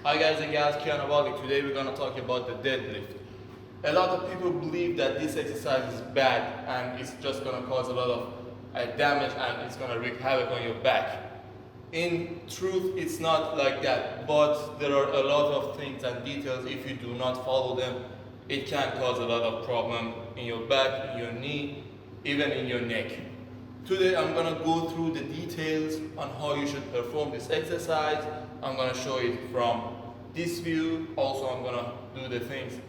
Hi guys and gals, Kianabali. Today we're going to talk about the deadlift. A lot of people believe that this exercise is bad and it's just going to cause a lot of damage and it's going to wreak havoc on your back. In truth, it's not like that, but there are a lot of things and details. If you do not follow them, it can cause a lot of problem in your back, in your knee, even in your neck. Today I'm going to go through the details on how you should perform this exercise. I'm going to show it from this view. Also I'm going to do the things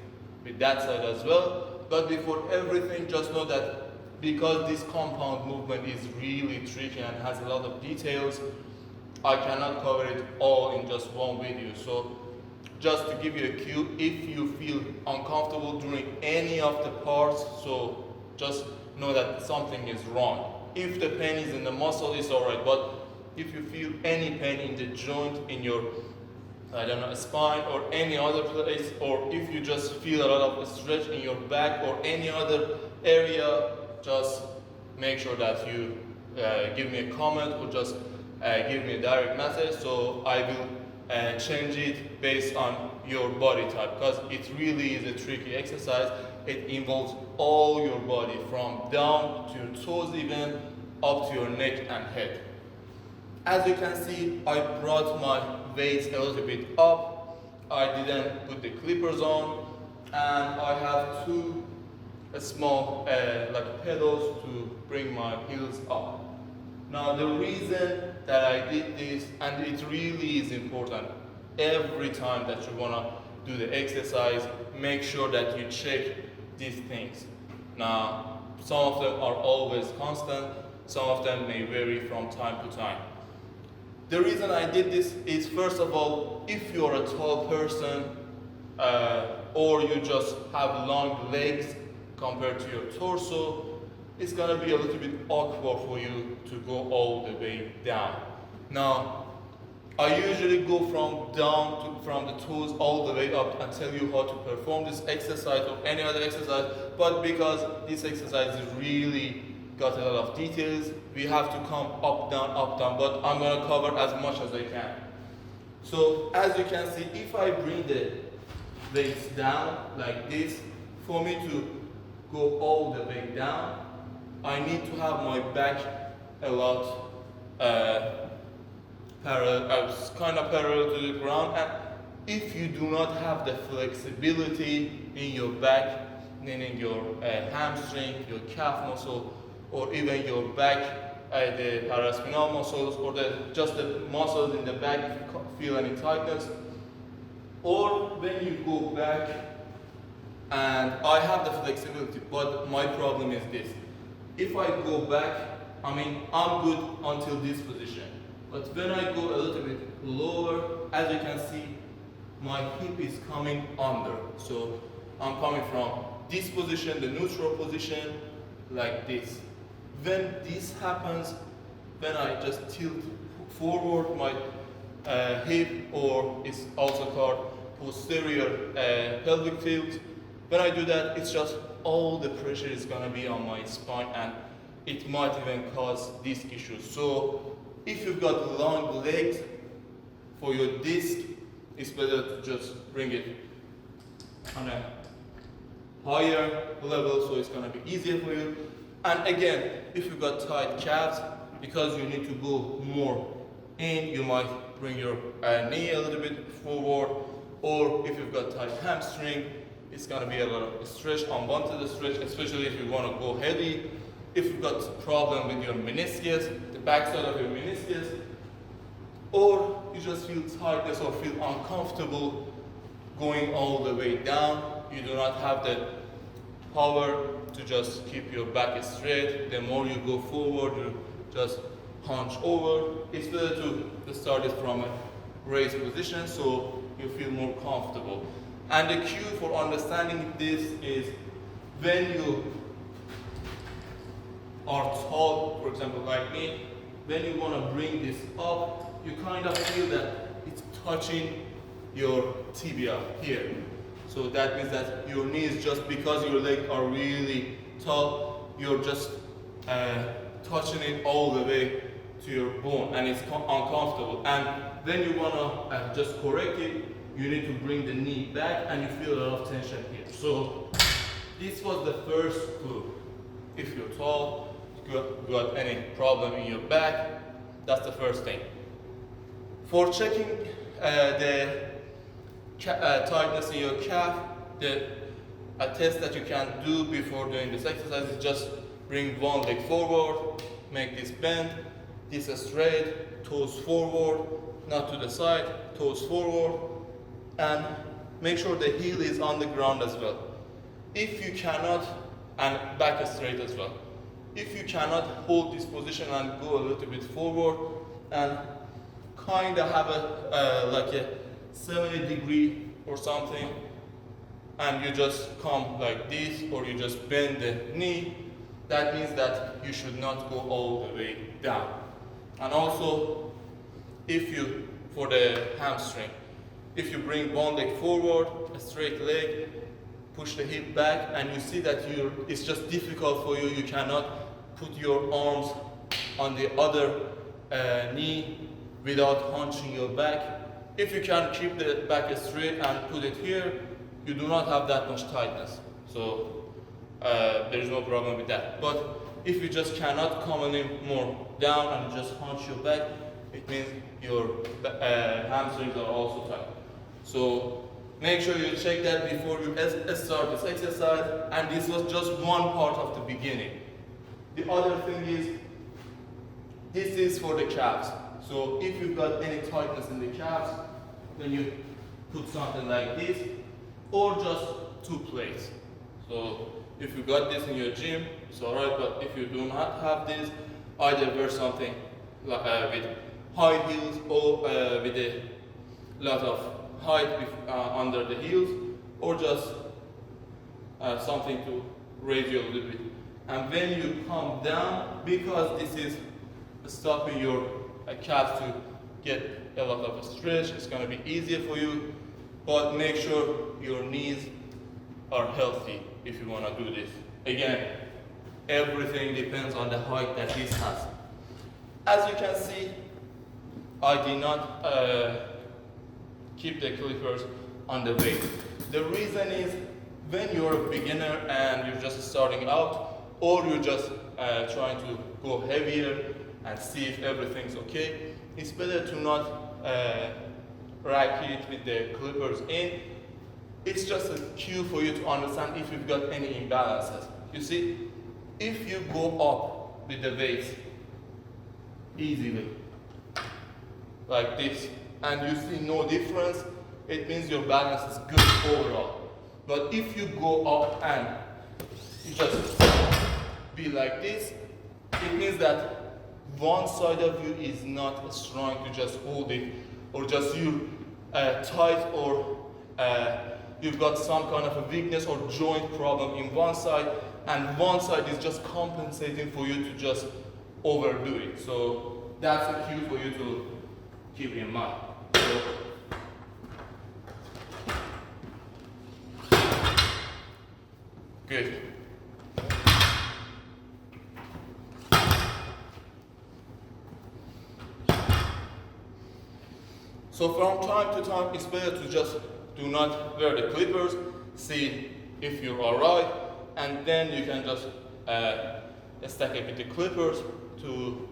with that side as well. But before everything, just know that because this compound movement is really tricky and has a lot of details, I cannot cover it all in just one video. So just to give you a cue, if you feel uncomfortable during any of the parts, so just know that something is wrong. If the pain is in the muscle, it's alright, but if you feel any pain in the joint, in your, spine or any other place, or if you just feel a lot of stretch in your back or any other area, just make sure that you give me a comment or just give me a direct message, so I will change it based on your body type, because it really is a tricky exercise. It involves all your body, from down to your toes, even up to your neck and head. As you can see, I brought my weights a little bit up. I didn't put the clippers on, and I have two small pedals to bring my heels up. Now the reason that I did this, and it really is important, every time that you want to do the exercise, make sure that you check these things. Now, some of them are always constant, some of them may vary from time to time. The reason I did this is, first of all, if you're a tall person or you just have long legs compared to your torso, it's going to be a little bit awkward for you to go all the way down. Now, I usually go from the toes all the way up and tell you how to perform this exercise or any other exercise, but because this exercise is really got a lot of details, we have to come up, down, but I'm going to cover as much as I can. So, as you can see, if I bring the weights down like this, for me to go all the way down, I need to have my back a lot parallel to the ground, and if you do not have the flexibility in your back, meaning your hamstring, your calf muscle, or even your back, the paraspinal muscles, or just the muscles in the back, if you feel any tightness, or when you go back, and I have the flexibility, but my problem is this. If I go back, I'm good until this position. But when I go a little bit lower, as you can see, my hip is coming under. So I'm coming from this position, the neutral position, like this. When this happens, when I just tilt forward my hip, or it's also called posterior pelvic tilt, when I do that, it's just all the pressure is going to be on my spine, and it might even cause disc issues. So if you've got long legs, for your disc, it's better to just bring it on a higher level, so it's going to be easier for you. And again, if you've got tight calves, because you need to go more in, you might bring your knee a little bit forward, or if you've got tight hamstring, it's going to be a lot of stretch, unwanted stretch, especially if you want to go heavy. If you've got a problem with your meniscus, the backside of your meniscus, or you just feel tightness or feel uncomfortable going all the way down, you do not have the power to just keep your back straight. The more you go forward, you just hunch over. It's better to start it from a raised position so you feel more comfortable. And the cue for understanding this is, when you are tall, for example like me, when you want to bring this up, you kind of feel that it's touching your tibia here. So that means that your knees, just because your legs are really tall, you're just touching it all the way to your bone, and it's uncomfortable. And when you wanna just correct it, you need to bring the knee back and you feel a lot of tension here. So this was the first clue. If you're tall, you got any problem in your back, that's the first thing. For checking the tightness in your calf, a test that you can do before doing this exercise is just bring one leg forward, make this bend, this is straight, toes forward, not to the side, toes forward, and make sure the heel is on the ground as well. If you cannot, and back is straight as well. If you cannot hold this position and go a little bit forward and kind of have like a 70-degree or something, and you just come like this, or you just bend the knee, that means that you should not go all the way down. And also, if you, for the hamstring, if you bring one leg forward, a straight leg, push the hip back, and you see that it's just difficult for you, you cannot put your arms on the other knee without hunching your back. If you can keep the back straight and put it here, you do not have that much tightness. So there is no problem with that. But if you just cannot come any more down and just hunch your back, it means your hamstrings are also tight. So make sure you check that before you start this exercise, and this was just one part of the beginning. The other thing is, this is for the calves. So if you've got any tightness in the calves, then you put something like this, or just 2 plates. So if you got this in your gym, it's alright, but if you do not have this, either wear something with high heels or with a lot of height under the heels, or just something to raise you a little bit. And when you come down, because this is stopping your calves to get a lot of stretch, it's going to be easier for you, but make sure your knees are healthy if you want to do this. Again, everything depends on the height that this has. As you can see, I did not keep the clippers on the weight. The reason is, when you're a beginner and you're just starting out, or you're just trying to go heavier and see if everything's okay, it's better to not rack it with the clippers in. It's just a cue for you to understand if you've got any imbalances. You see, if you go up with the weights easily, like this, and you see no difference, it means your balance is good overall. But if you go up and you just be like this, it means that one side of you is not strong to just hold it, or just you tight, or you've got some kind of a weakness or joint problem in one side, and one side is just compensating for you to just overdo it. So that's a cue for you to keep in mind. So, good. So from time to time, it's better to just do not wear the clippers, see if you're alright, and then you can just stack it with the clippers to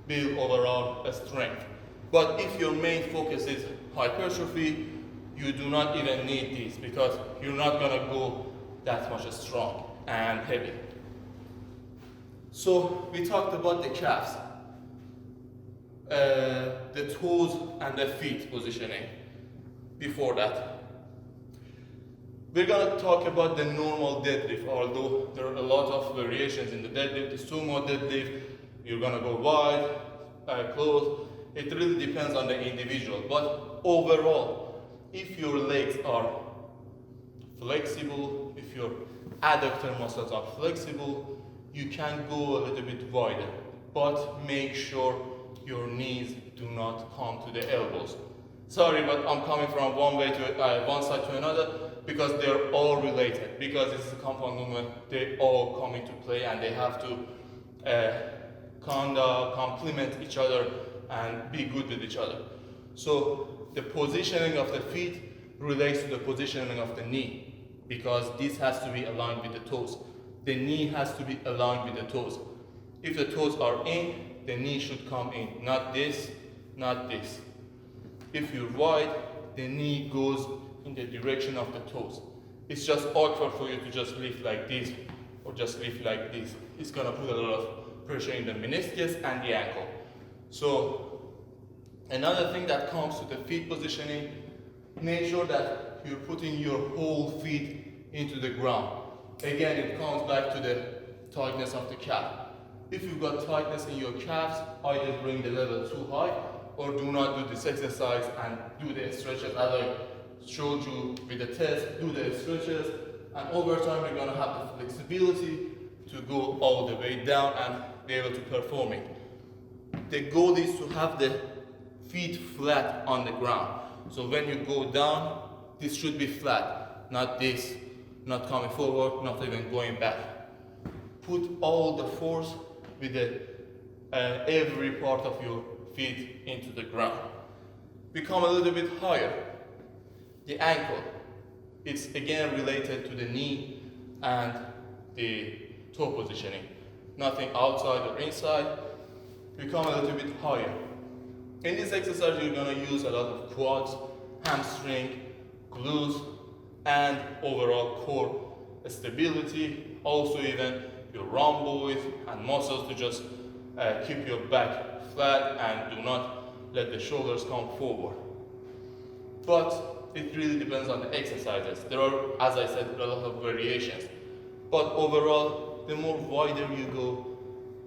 build overall strength. But if your main focus is hypertrophy, you do not even need these, because you're not gonna go that much strong and heavy. So we talked about the calves, the toes and the feet positioning before that. We're gonna talk about the normal deadlift, although there are a lot of variations in the deadlift. The sumo deadlift, you're gonna go wide, close. It really depends on the individual. But overall, if your legs are flexible, if your adductor muscles are flexible, you can go a little bit wider. But make sure your knees do not come to the elbows. Sorry, but I'm coming from one side to another, because they're all related. Because it's a compound movement, they all come into play, and they have to kind of complement each other and be good with each other. So the positioning of the feet relates to the positioning of the knee, because this has to be aligned with the toes. The knee has to be aligned with the toes. If the toes are in, the knee should come in, not this, not this. If you're wide, the knee goes in the direction of the toes. It's just awkward for you to just lift like this or just lift like this. It's gonna put a lot of pressure in the meniscus and the ankle. So another thing that comes to the feet positioning, make sure that you're putting your whole feet into the ground. Again, it comes back to the tightness of the calf. If you've got tightness in your calves, either bring the level too high or do not do this exercise and do the stretches as I showed you with the test. Do the stretches, and over time you're gonna have the flexibility to go all the way down and be able to perform it. The goal is to have the feet flat on the ground. So when you go down, this should be flat, not this, not coming forward, not even going back. Put all the force with every part of your feet into the ground. Become a little bit higher. The ankle, it's again related to the knee and the toe positioning. Nothing outside or inside. Become a little bit higher. In this exercise, you're gonna use a lot of quads, hamstring, glutes, and overall core stability. Also even your rhomboids and muscles to just keep your back flat and do not let the shoulders come forward. But it really depends on the exercises. There are, as I said, a lot of variations. But overall, the more wider you go,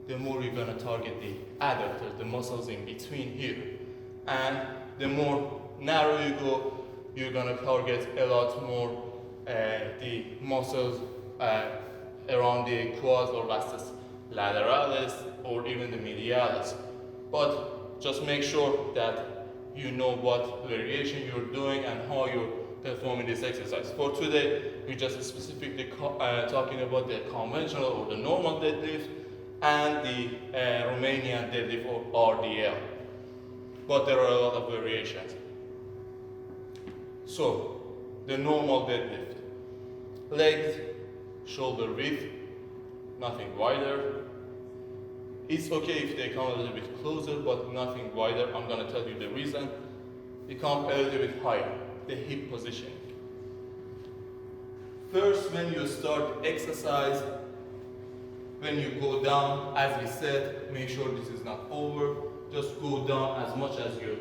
the more you're gonna target the adductors, the muscles in between here. And the more narrow you go, you're gonna target a lot more the muscles around the quads or vastus lateralis or even the medialis. But just make sure that you know what variation you're doing and how you're performing this exercise. For today, we're just specifically talking about the conventional or the normal deadlift and the Romanian deadlift or RDL. But there are a lot of variations. So, the normal deadlift. Legs, shoulder width, nothing wider. It's okay if they come a little bit closer, but nothing wider. I'm gonna tell you the reason. Become a little bit higher, the hip position. First, when you start exercise, when you go down, as we said, make sure this is not over. Just go down as much as you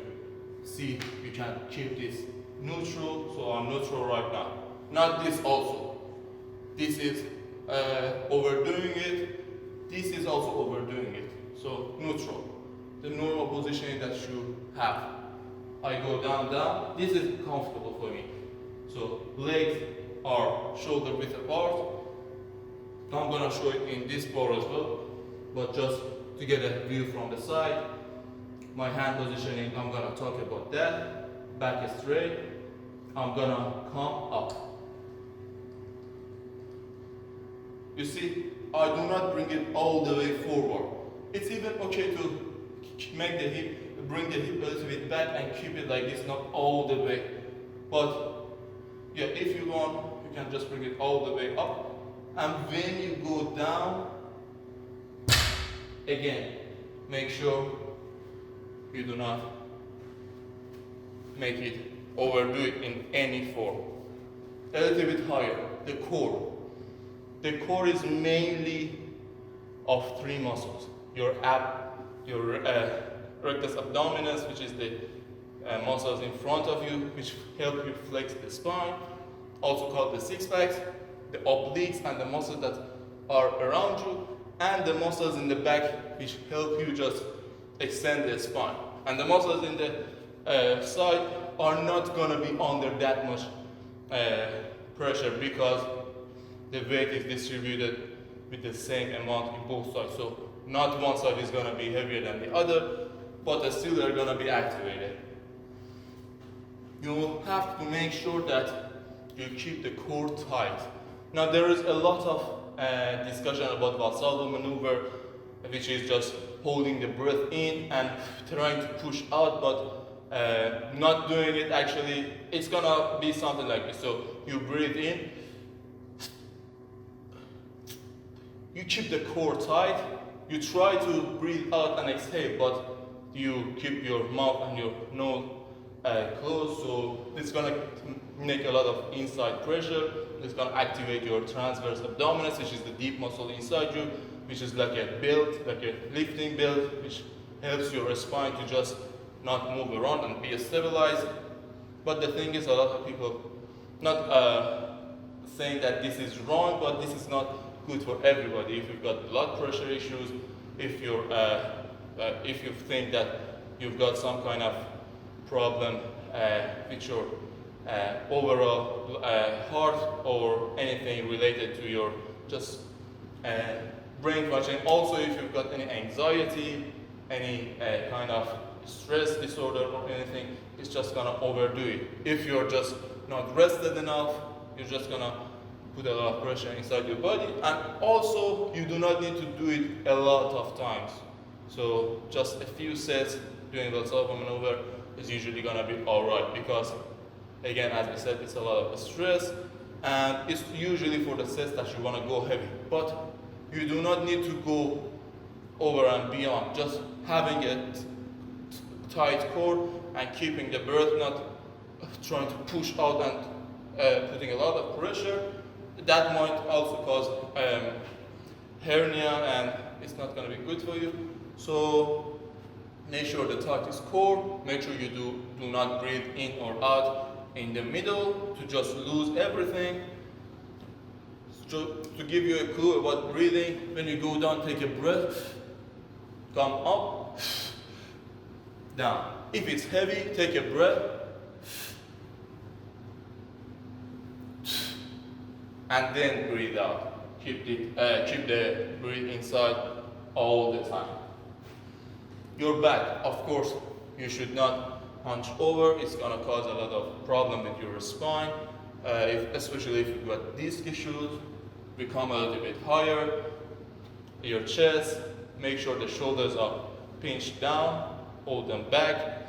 see. You can keep this neutral, so I'm neutral right now. Not this also. This is overdoing it. This is also overdoing it. So neutral. The normal positioning that you have. I go down, down. This is comfortable for me. So legs are shoulder width apart. I'm gonna show it in this bar as well, but just to get a view from the side. My hand positioning, I'm gonna talk about that. Back is straight. I'm gonna come up. You see, I do not bring it all the way forward. It's even okay to make the hip, bring the hip a little bit back and keep it like this, not all the way. But yeah, if you want, you can just bring it all the way up. And when you go down, again, make sure you do not make it overdo it in any form. A little bit higher, the core. The core is mainly of three muscles. Your rectus abdominis, which is the muscles in front of you, which help you flex the spine, also called the six packs, the obliques and the muscles that are around you, and the muscles in the back, which help you just extend the spine. And the muscles in the side are not gonna be under that much pressure because the weight is distributed with the same amount in both sides. So not one side is gonna be heavier than the other, but still they're gonna be activated. You have to make sure that you keep the core tight. Now there is a lot of discussion about Valsalva maneuver, which is just holding the breath in and trying to push out, but not doing it, actually, it's gonna be something like this. So you breathe in, you keep the core tight, you try to breathe out and exhale, but you keep your mouth and your nose closed, so it's gonna make a lot of inside pressure. It's gonna activate your transverse abdominis, which is the deep muscle inside you, which is like a belt, like a lifting belt, which helps your spine to just not move around and be stabilized. But the thing is, a lot of people not saying that this is wrong, but this is not good for everybody. If you've got blood pressure issues, if you think that you've got some kind of problem with your overall heart or anything related to your just brain function. Also, if you've got any anxiety, any kind of stress disorder or anything, it's just gonna overdo it. If you're just not rested enough, you're just gonna put a lot of pressure inside your body. And also, you do not need to do it a lot of times. So just a few sets doing lots of maneuver is usually gonna be alright, because again, as I said, it's a lot of stress, and it's usually for the sets that you wanna go heavy. But you do not need to go over and beyond. Just having a tight core and keeping the breath, not trying to push out and putting a lot of pressure. That might also cause hernia, and it's not going to be good for you. So make sure the tight is core. Make sure you do not breathe in or out in the middle to just lose everything. So to give you a clue about breathing, when you go down, take a breath, come up, down. If it's heavy, take a breath, and then breathe out. Keep the breathe inside all the time. Your back, of course, you should not hunch over. It's gonna cause a lot of problem with your spine, especially if you've got disc issues. Become a little bit higher. Your chest, make sure the shoulders are pinched down, hold them back.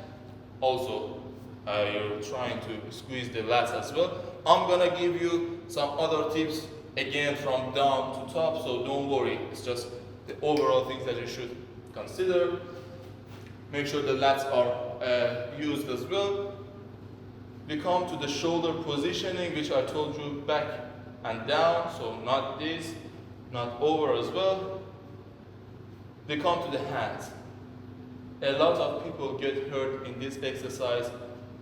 Also, you're trying to squeeze the lats as well. I'm gonna give you some other tips again from down to top, so don't worry. It's just the overall things that you should consider. Make sure the lats are used as well. We come to the shoulder positioning, which I told you, back and down, so not this, not over as well. We come to the hands. A lot of people get hurt in this exercise,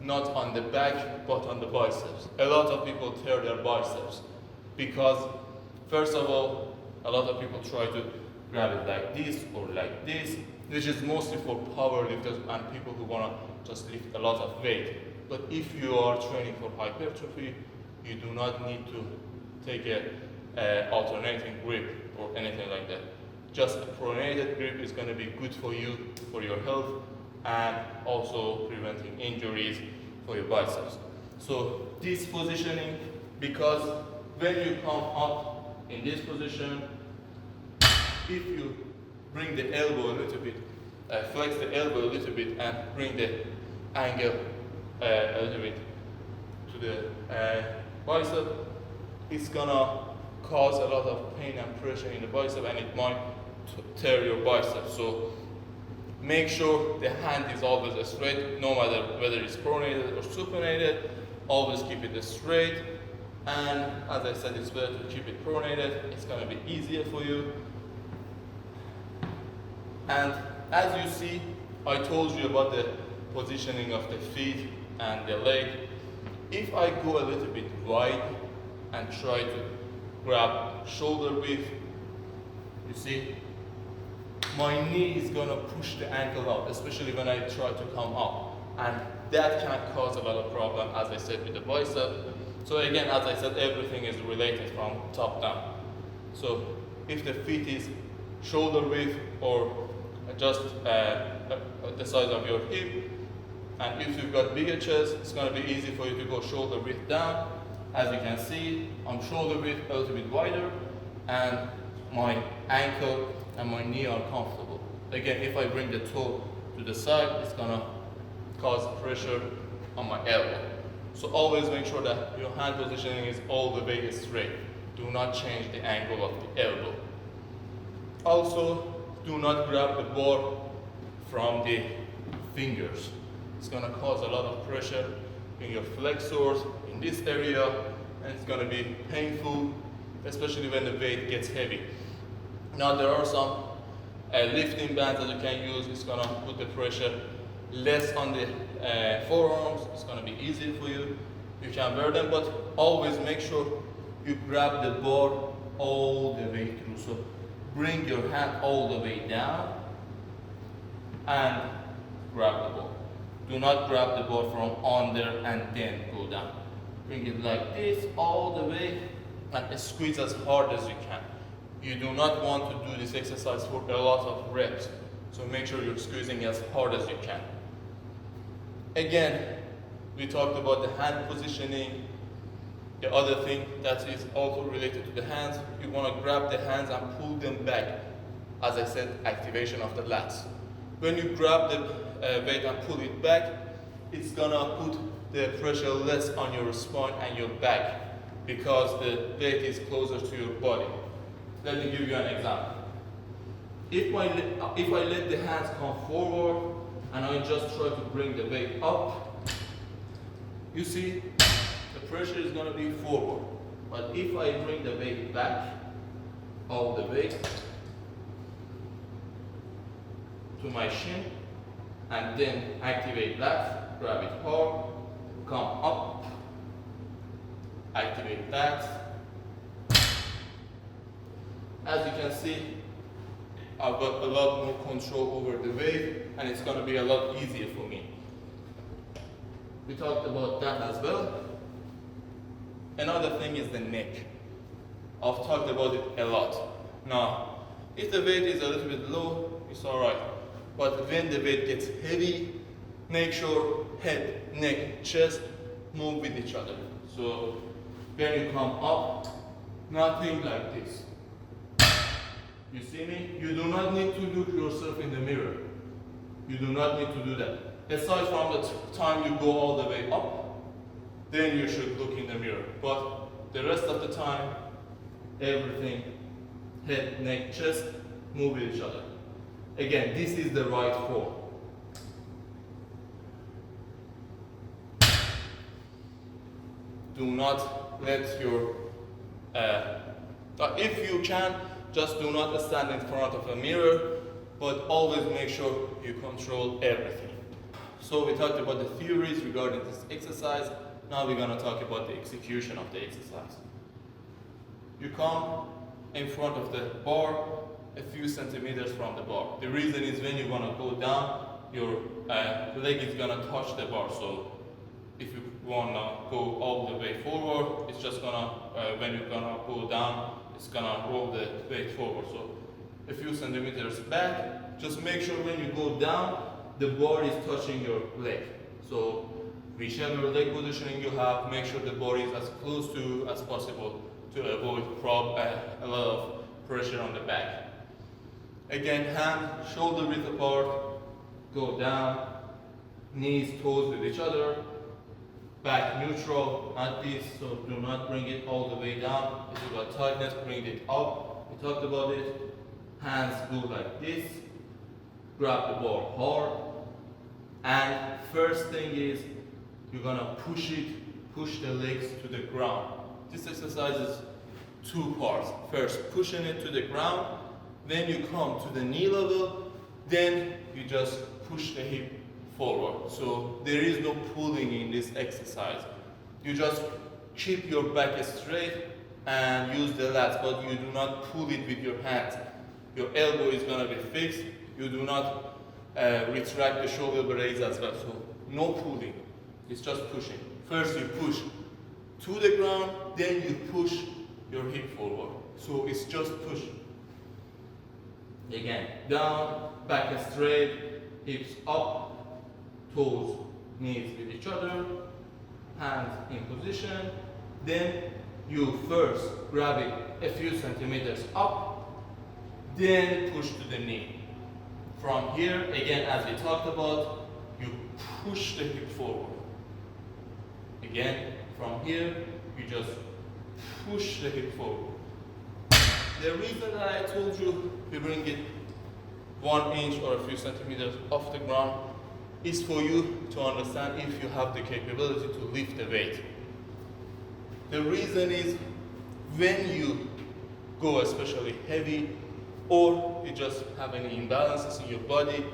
not on the back, but on the biceps. A lot of people tear their biceps because, first of all, a lot of people try to grab it like this or like this, which is mostly for power lifters and people who want to just lift a lot of weight. But if you are training for hypertrophy, you do not need to take a alternating grip or anything like that. Just a pronated grip is going to be good for you, for your health, and also preventing injuries for your biceps. So this positioning, because when you come up in this position, if you bring the elbow a little bit, flex the elbow a little bit and bring the angle a little bit to the bicep, it's gonna cause a lot of pain and pressure in the bicep, and it might tear your bicep. So make sure the hand is always straight, no matter whether it's pronated or supinated. Always keep it straight, and as I said, it's better to keep it pronated. It's gonna be easier for you. And as you see, I told you about the positioning of the feet and the leg. If I go a little bit wide and try to grab shoulder width, you see, my knee is gonna push the ankle out, especially when I try to come up. And that can cause a lot of problem, as I said, with the bicep. So again, as I said, everything is related from top down. So if the feet is shoulder width or just the size of your hip, and if you've got bigger chest, it's gonna be easy for you to go shoulder width down. As you can see, I'm shoulder width a little bit wider, and my ankle and my knee are comfortable. Again, if I bring the toe to the side, it's gonna cause pressure on my elbow. So always make sure that your hand positioning is all the way straight. Do not change the angle of the elbow. Also, do not grab the bar from the fingers. It's going to cause a lot of pressure in your flexors, in this area, and it's going to be painful, especially when the weight gets heavy. Now there are some lifting bands that you can use. It's going to put the pressure less on the forearms. It's going to be easy for you. You can wear them, but always make sure you grab the bar all the way through. So bring your hand all the way down and grab the bar. Do not grab the bar from under and then go down. Bring it like this all the way and squeeze as hard as you can. You do not want to do this exercise for a lot of reps, so make sure you're squeezing as hard as you can. Again, we talked about the hand positioning. The other thing that is also related to the hands, you want to grab the hands and pull them back. As I said, activation of the lats. When you grab the weight and pull it back, it's gonna put the pressure less on your spine and your back because the weight is closer to your body. Let me give you an example. If I let the hands come forward and I just try to bring the weight up, you see the pressure is going to be forward. But if I bring the weight back all the way to my shin and then activate that, grab it hard, come up, activate that. As you can see, I've got a lot more control over the weight and it's going to be a lot easier for me. We talked about that as well. Another thing is the neck. I've talked about it a lot. Now, if the weight is a little bit low, it's alright. But when the weight gets heavy, make sure head, neck, chest move with each other. So when you come up, nothing like this. You see me? You do not need to look yourself in the mirror. You do not need to do that. Aside from the time you go all the way up, then you should look in the mirror. But the rest of the time, everything, head, neck, chest, move with each other. Again, this is the right form. Do not let your, if you can, just do not stand in front of a mirror, but always make sure you control everything. So we talked about the theories regarding this exercise. Now we're going to talk about the execution of the exercise. You come in front of the bar a few centimeters from the bar. The reason is when you're going to go down, your leg is going to touch the bar. So if you want to go all the way forward, it's just going to, when you're going to go down, it's going to roll the weight forward. So a few centimeters back, just make sure when you go down, the bar is touching your leg. So whichever leg positioning you have, make sure the bar is as close to as possible to avoid a lot of pressure on the back. Again, hand, shoulder width apart, go down, knees, toes with each other, back neutral, not this, so do not bring it all the way down. If you got tightness, bring it up. We talked about it. Hands go like this, grab the bar hard, and first thing is you're gonna push the legs to the ground. This exercise is two parts. First, pushing it to the ground, then you come to the knee level, then you just push the hip forward. So there is no pulling in this exercise. You just keep your back straight and use the lats, but you do not pull it with your hands. Your elbow is going to be fixed. You do not retract the shoulder blades as well. So no pulling. It's just pushing. First you push to the ground, then you push your hip forward. So it's just push. Again, down, back straight, hips up, toes, knees with each other, hands in position. Then you first grab it a few centimeters up, then push to the knee. From here, again, as we talked about, you push the hip forward. Again, from here, you just push the hip forward. The reason that I told you bring it 1 inch or a few centimeters off the ground is for you to understand if you have the capability to lift the weight. The reason is when you go especially heavy or you just have any imbalances in your body,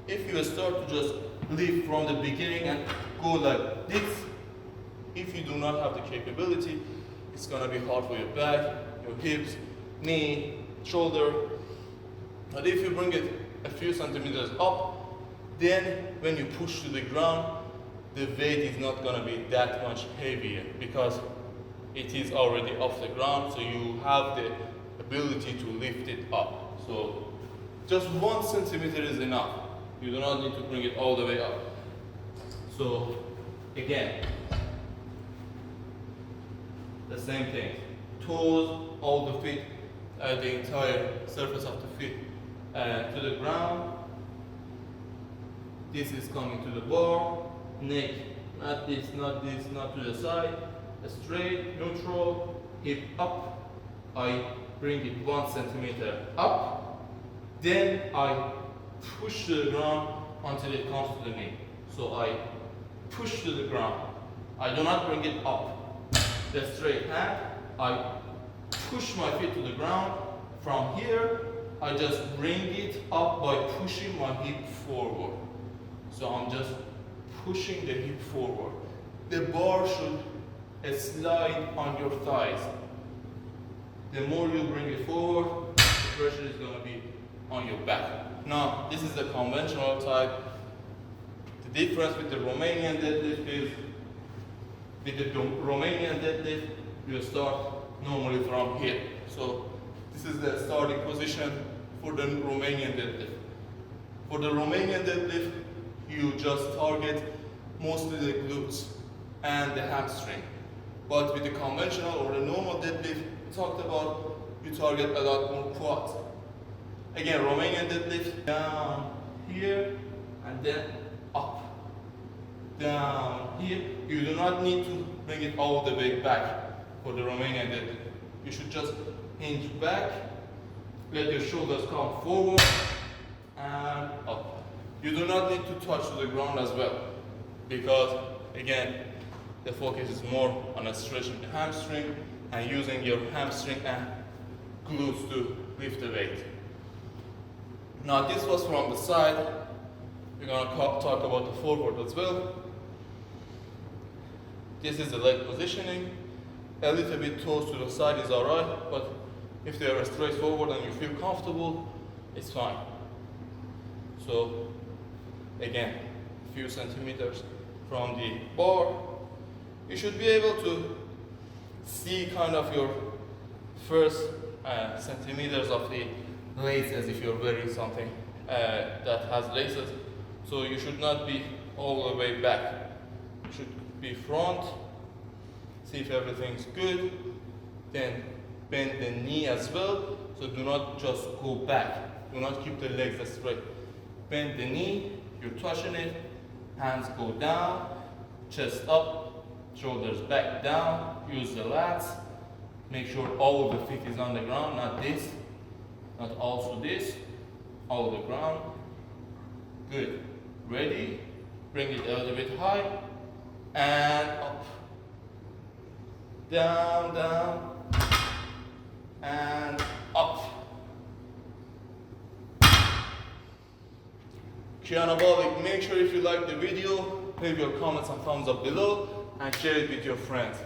if you start to just lift from the beginning and go like this, if you do not have the capability, it's gonna be hard for your back, your hips, knee, shoulder. But if you bring it a few centimeters up, then when you push to the ground, the weight is not gonna be that much heavier because it is already off the ground, so you have the ability to lift it up. So just 1 centimeter is enough. You do not need to bring it all the way up. So again, the same thing. Toes, all the feet, the entire surface of the feet to the ground. This is coming to the bar. Neck, not this, not this, not to the side. Straight, neutral, hip up. I bring it 1 centimeter up. Then I push to the ground until it comes to the knee. So I push to the ground. I do not bring it up. The straight hand, I push my feet to the ground. From here, I just bring it up by pushing my hip forward. So I'm just pushing the hip forward. The bar should slide on your thighs. The more you bring it forward, the pressure is going to be on your back. Now, this is the conventional type. The difference with the Romanian deadlift is, with the Romanian deadlift, you start normally from here. So this is the starting position for the Romanian deadlift. For the Romanian deadlift, you just target mostly the glutes and the hamstring. But with the conventional or the normal deadlift we talked about, you target a lot more quads. Again, Romanian deadlift, down here and then up. Down here. You do not need to bring it all the way back for the Romanian deadlift. You should just hinge back, let your shoulders come forward and up. You do not need to touch to the ground as well, because again, the focus is more on stretching the hamstring and using your hamstring and glutes to lift the weight. Now this was from the side. We're going to talk about the forward as well. This is the leg positioning. A little bit toes to the side is alright, but if they are straight forward and you feel comfortable, it's fine. So again, a few centimeters from the bar, you should be able to see kind of your first centimeters of the laces if you're wearing something that has laces. So you should not be all the way back. You should be front, see if everything's good, then bend the knee as well. So do not just go back. Do not keep the legs straight. Bend the knee, you're touching it, hands go down, chest up, shoulders back down, use the lats, make sure all of the feet is on the ground, not this, not also this, all the ground. Good. Ready? Bring it a little bit high, and up. Down, down, and up. Anabolic, make sure if you like the video, leave your comments and thumbs up below and share it with your friends.